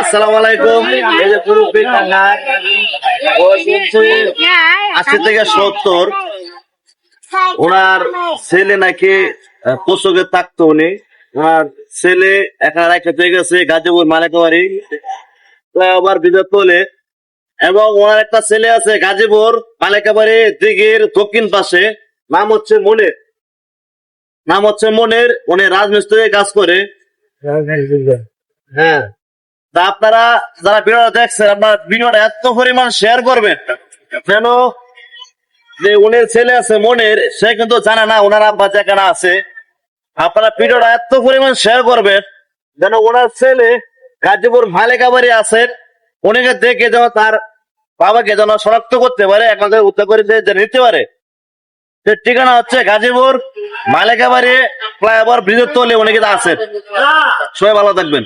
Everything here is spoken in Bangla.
আসসালামু আলাইকুম। এই যে মুরব্বি কাকা, বয়স হচ্ছে ৮০ থেকে ৭০। ওনার ছেলে নাকি পোশাকে থাকতো, উনি ওনার ছেলে একা রেখে চলে গেছে গাজীপুর মালিকাবাড়ি আবার বিদ্যুৎ তোলে, এবং ওনার একটা ছেলে আছে গাজীপুর মালিকাবাড়ি দিঘির দক্ষিণ পাশে, নাম হচ্ছে মনের। উনি রাজমিস্ত্রি কাজ করে। হ্যাঁ, তা আপনারা যারা ভিডিওটা দেখছেন, আপনার ভিডিওটা এত পরিমাণ শেয়ার করবেন যেন যে উনির ছেলে আছে মনের, সে কিন্তু জানে না ওনার আব্বা যেখানে আছে। আপনারা ভিডিওটা এত পরিমাণ শেয়ার করবেন যেন ওনার ছেলে গাজীপুর মালিকাবাড়ি আছেন, উনিকে দেখে যেন তার বাবাকে যেন শনাক্ত করতে পারে, এখানে উদ্ধার করে নিতে পারে। ঠিকানা হচ্ছে গাজীপুর মালিকাবাড়ি ফ্লাইওভার ব্রিজের তলে উনি কিন্তু আছেন। সবাই ভালো থাকবেন।